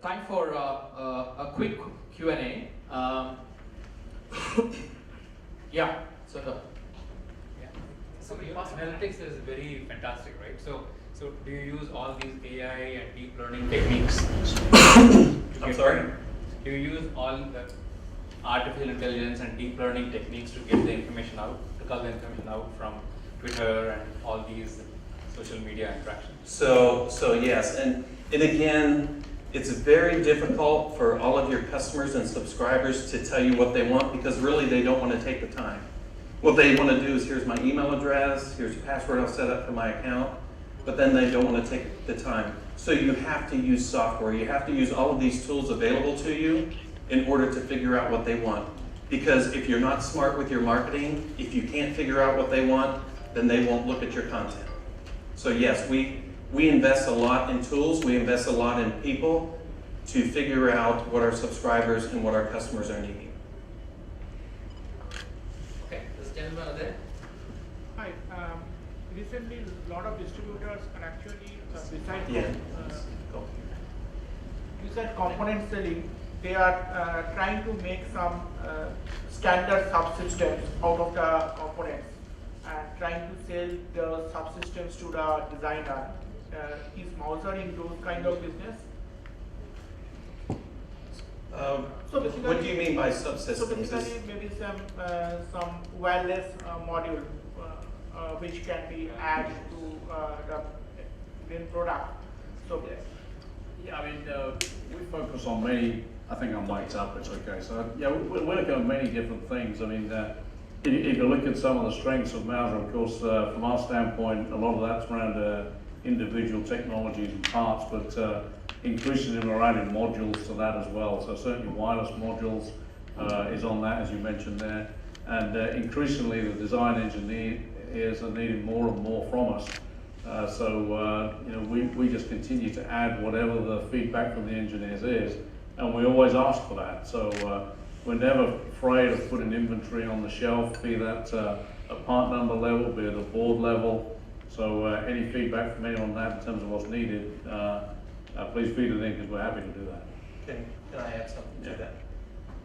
time for a quick Q&A. Yeah, so yeah. So your analytics is very fantastic, right? So do you use all these AI and deep learning techniques? I'm sorry? Do you use all the artificial intelligence and deep learning techniques to get the information out, to cull the information out from Twitter and all these social media interactions? So yes, and again, it's very difficult for all of your customers and subscribers to tell you what they want because really they don't want to take the time. What they want to do is here's my email address, here's a password I'll set up for my account, but then they don't want to take the time. So you have to use software. You have to use all of these tools available to you in order to figure out what they want. Because if you're not smart with your marketing, if you can't figure out what they want, then they won't look at your content. So yes, we invest a lot in tools, we invest a lot in people to figure out what our subscribers and what our customers are needing. Okay, this gentleman there. Hi. Recently, a lot of distributors are actually, besides component selling, they are trying to make some standard subsystems out of the components and trying to sell the subsystems to the designer. Is Mouser in those kind of business? What do you mean by subsystems? So basically, maybe some wireless module which can be added to the end product. So yeah, I mean, we focus on many. I think I'm mic'd up. It's okay. So yeah, we're looking at many different things. I mean, if you look at some of the strengths of Mouser, of course, from our standpoint, a lot of that's around individual technologies and parts, but increasingly we're adding modules to that as well. So certainly wireless modules is on that, as you mentioned there, and increasingly the design engineers are needing more and more from us. You know, we just continue to add whatever the feedback from the engineers is, and we always ask for that. So we're never afraid of putting inventory on the shelf, be that a part number level, be it a board level. So any feedback from anyone on that in terms of what's needed, please feed it in because we're happy to do that. Can I add something to that?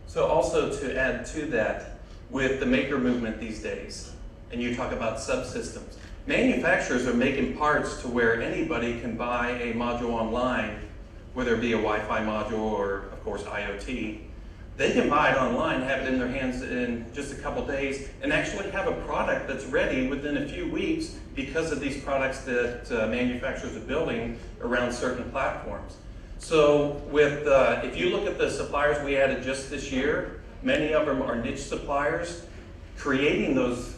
So also to add to that, with the maker movement these days, and you talk about subsystems, manufacturers are making parts to where anybody can buy a module online, whether it be a Wi-Fi module or, of course, IoT. They can buy it online, have it in their hands in just a couple days, and actually have a product that's ready within a few weeks because of these products that manufacturers are building around certain platforms. So with, if you look at the suppliers we added just this year, many of them are niche suppliers creating those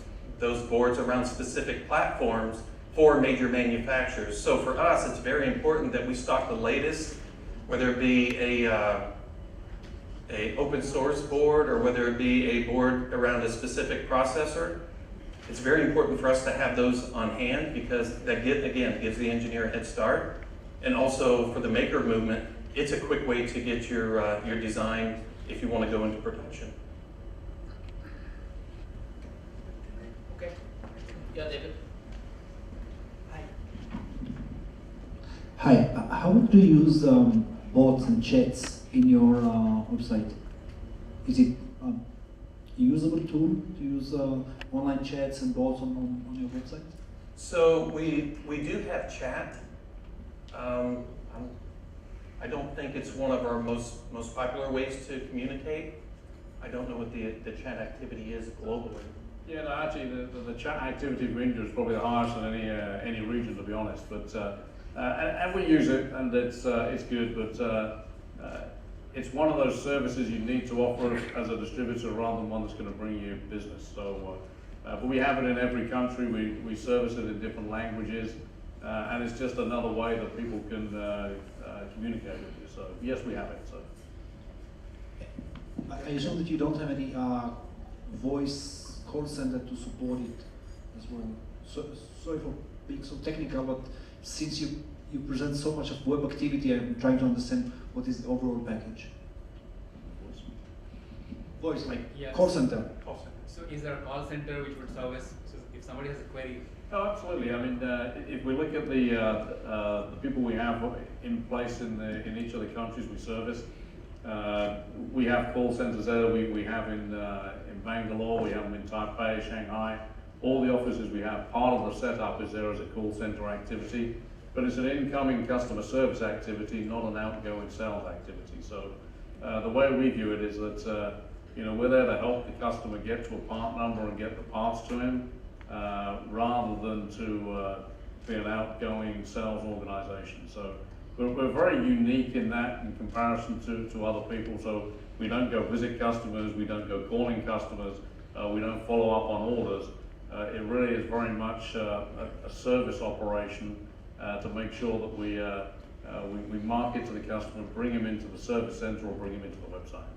boards around specific platforms for major manufacturers. So for us, it's very important that we stock the latest, whether it be a open source board or whether it be a board around a specific processor. It's very important for us to have those on hand because that, again, gives the engineer a head start. And also for the maker movement, it's a quick way to get your design if you want to go into production. Okay. Yeah, David. Hi. How do you use bots and chats in your website? Is it a usable tool to use online chats and bots on your website? So we do have chat. I don't think it's one of our most popular ways to communicate. I don't know what the chat activity is globally. Yeah, no, actually, the chat activity for India is probably the highest in any region, to be honest. But and we use it, and it's good. But it's one of those services you need to offer as a distributor rather than one that's going to bring you business. So, but we have it in every country. We service it in different languages, and it's just another way that people can communicate with you. So yes, we have it. So I assume that you don't have any voice call center to support it as well. So, sorry for being so technical, but since you present so much of web activity, I'm trying to understand what is the overall package. Voice, like yes. call center. So is there a call center which would service, so if somebody has a query, Oh, absolutely. I mean, if we look at the people we have in place in each of the countries we service, we have call centers there. We have in Bangalore, we have them in Taipei, Shanghai. All the offices we have, part of the setup is there as a call center activity, but it's an incoming customer service activity, not an outgoing sales activity. So the way we view it is that we're there to help the customer get to a part number and get the parts to him, rather than to be an outgoing sales organization. So we're very unique in that in comparison to other people. So we don't go visit customers, we don't go calling customers, we don't follow up on orders. It really is very much a service operation to make sure that we market to the customer, bring him into the service center or bring him into the website.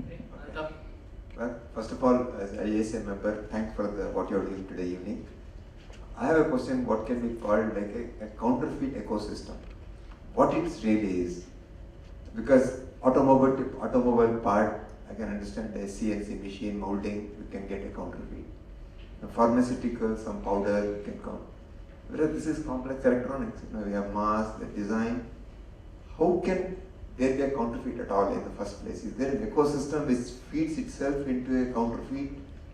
Okay. Well, first of all, as an IESA member, thanks for what you're doing today evening. I have a question, what can be called like a counterfeit ecosystem? What it really is? Because automobile part, I can understand the CNC machine molding, you can get a counterfeit. The pharmaceutical, some powder, you can come. Whereas this is complex electronics, we have mass, the design. How can there be a counterfeit at all in the first place? Is there an ecosystem which feeds itself into a counterfeit,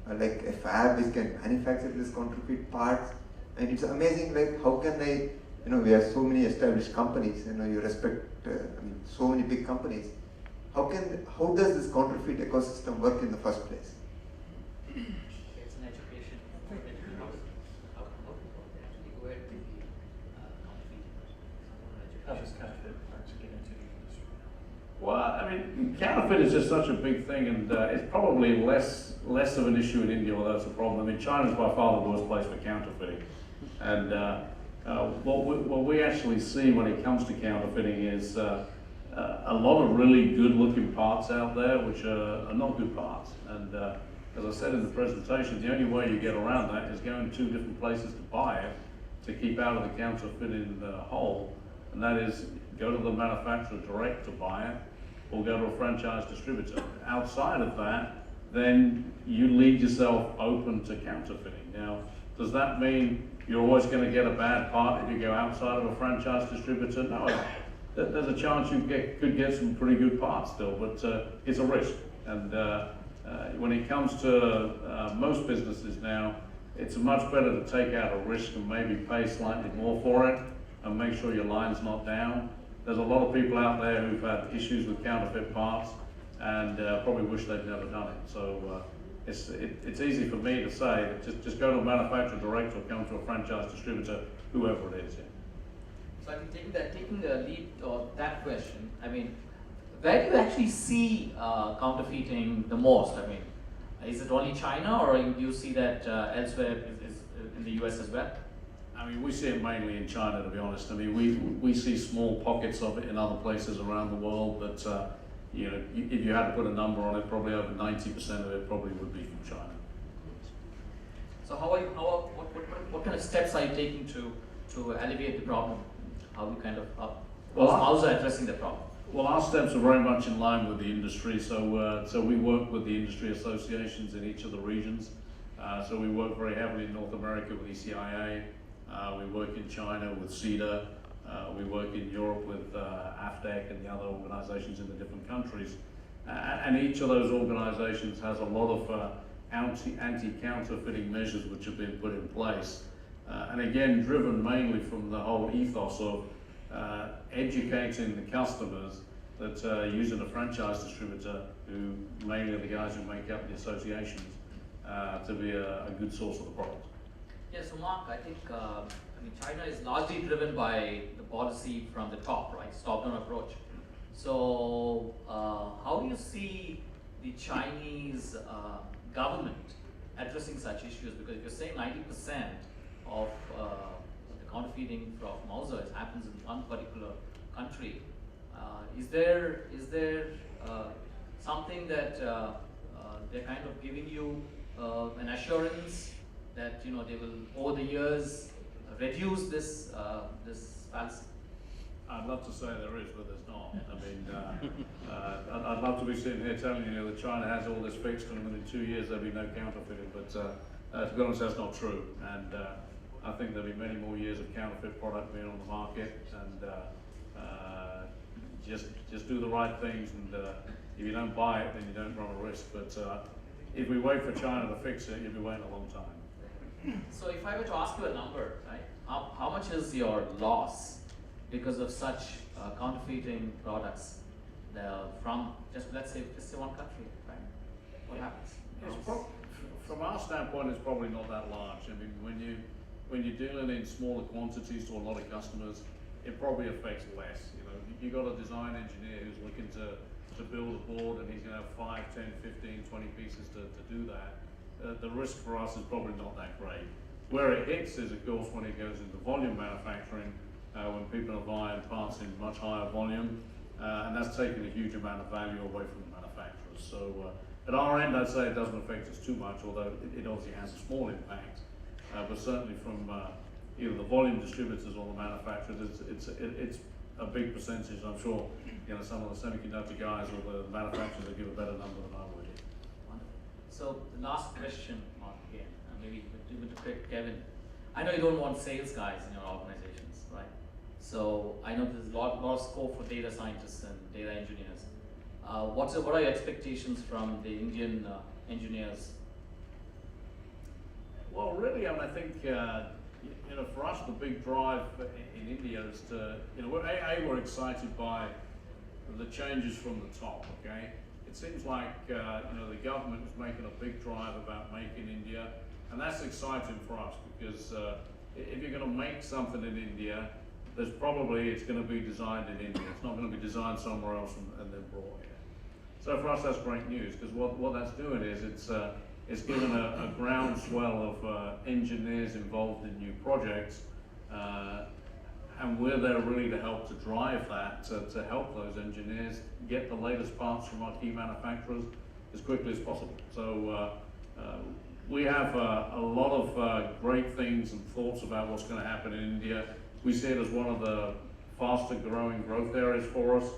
like a fab which can manufacture this counterfeit parts? And it's amazing, like how can they, we have so many established companies, you respect so many big companies. How does this counterfeit ecosystem work in the first place? It's an education. How actually go ahead with the How does counterfeit? counterfeit actually get into the industry? Well, I mean, counterfeit is just such a big thing, and it's probably less of an issue in India, although it's a problem. I mean, China is by far the worst place for counterfeiting. And what we actually see when it comes to counterfeiting is a lot of really good-looking parts out there, which are not good parts. And as I said in the presentation, the only way you get around that is going to 2 different places to buy it to keep out of the counterfeiting hole. And that is go to the manufacturer direct to buy it, or go to a franchise distributor. Outside of that, then you leave yourself open to counterfeiting. Now, does that mean you're always going to get a bad part if you go outside of a franchise distributor? No, there's a chance you could get some pretty good parts still, but it's a risk. And when it comes to most businesses now, it's much better to take out a risk and maybe pay slightly more for it and make sure your line's not down. There's a lot of people out there who've had issues with counterfeit parts and probably wish they'd never done it. So it's easy for me to say, just go to a manufacturer direct or come to a franchise distributor, whoever it is. Yeah. So I think taking the lead of that question, I mean, where do you actually see counterfeiting the most? I mean, is it only China, or do you see that elsewhere is in the US as well? I mean, we see it mainly in China, to be honest. I mean, we see small pockets of it in other places around the world, but if you had to put a number on it, probably over 90% of it probably would be from China. So what kind of steps are you taking to alleviate the problem? How you kind of how's addressing the problem? Well, our steps are very much in line with the industry. So we work with the industry associations in each of the regions. So we work very heavily in North America with ECIA. We work in China with CEDA. We work in Europe with AFDEC and the other organizations in the different countries. And each of those organizations has a lot of anti-counterfeiting measures which have been put in place. And again, driven mainly from the whole ethos of educating the customers that using a franchise distributor, who mainly are the guys who make up the associations, to be a good source of the product. Yeah, so Mark, I think China is largely driven by the policy from the top, right? Top-down approach. So how do you see the Chinese government addressing such issues? Because if you're saying 90% of the counterfeiting from IESAs happens in one particular country, is there something that they're kind of giving you an assurance that they will over the years reduce this fallacy? I'd love to say there is, but there's not. I mean, I'd love to be sitting here telling you that China has all this fixed and within 2 years there'll be no counterfeiting, but To be honest, that's not true, and I think there'll be many more years of counterfeit product being on the market, and just do the right things, and if you don't buy it, then you don't run a risk. But if we wait for China to fix it, you'll be waiting a long time. So if I were to ask you a number, right, how much is your loss because of such counterfeiting products from let's say one country, right? What happens? From our standpoint, it's probably not that large. I mean, when you're dealing in smaller quantities to a lot of customers, it probably affects less. You know, you got a design engineer who's looking to build a board, and he's going to have 5, 10, 15, 20 pieces to do that. The risk for us is probably not that great. Where it hits is, of course, when it goes into volume manufacturing, when people are buying parts in much higher volume, and that's taking a huge amount of value away from the manufacturers. So at our end, I'd say it doesn't affect us too much, although it obviously has a small impact. But certainly from either the volume distributors or the manufacturers, it's a big percentage. I'm sure some of the semiconductor guys or the manufacturers will give a better number than I would. Wonderful. So the last question, Mark, again, maybe even to Kevin. I know you don't want sales guys in your organizations, right? So I know there's a lot of scope for data scientists and data engineers. What are your expectations from the Indian engineers? Well, really, I think for us the big drive in India is to we're excited by the changes from the top. Okay, it seems like the government is making a big drive about making India, and that's exciting for us because if you're going to make something in India, it's going to be designed in India. It's not going to be designed somewhere else and then brought here. So for us, that's great news because what that's doing is it's given a groundswell of engineers involved in new projects, and we're there really to help to drive that, to help those engineers get the latest parts from our key manufacturers as quickly as possible. So we have a lot of great things and thoughts about what's going to happen in India. We see it as one of the faster growing growth areas for us.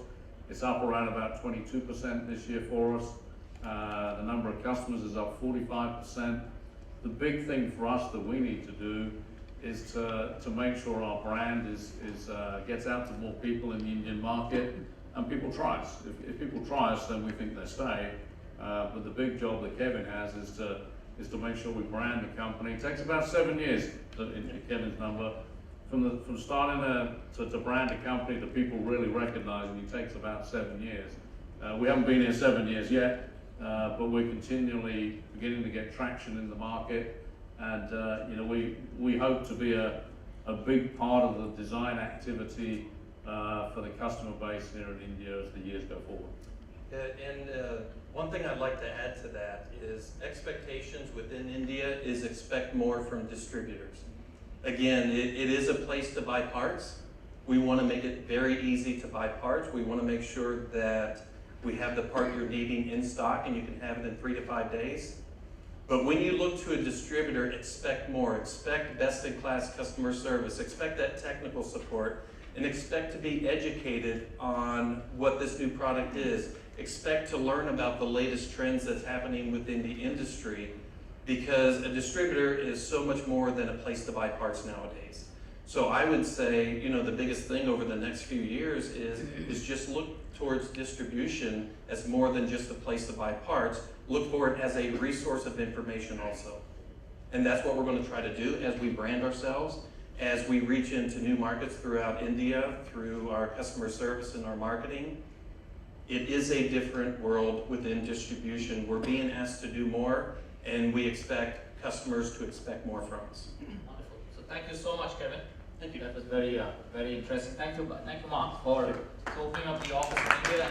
It's up around about 22% this year for us. The number of customers is up 45%. The big thing for us that we need to do is to make sure our brand gets out to more people in the Indian market, and people try us. If people try us, then we think they stay. But the big job that Kevin has is to make sure we brand the company. It takes about 7 years, in Kevin's number, from starting to brand a company that people really recognize, and it takes about 7 years. We haven't been here 7 years yet. But we're continually beginning to get traction in the market, and we hope to be a big part of the design activity for the customer base here in India as the years go forward. And one thing I'd like to add to that is expectations within India is expect more from distributors. Again, it is a place to buy parts. We want to make it very easy to buy parts. We want to make sure that we have the part you're needing in stock and you can have it in 3 to 5 days. But when you look to a distributor, expect more. Expect best-in-class customer service. Expect that technical support. And expect to be educated on what this new product is. Expect to learn about the latest trends that's happening within the industry, because a distributor is so much more than a place to buy parts nowadays. So I would say, the biggest thing over the next few years is just look towards distribution as more than just a place to buy parts. Look for it as a resource of information also. And that's what we're going to try to do as we brand ourselves, as we reach into new markets throughout India, through our customer service and our marketing. It is a different world within distribution. We're being asked to do more, and we expect customers to expect more from us. Wonderful. So thank you so much, Kevin. Thank you. That was very interesting. Thank you, Mark, for opening up the office in India.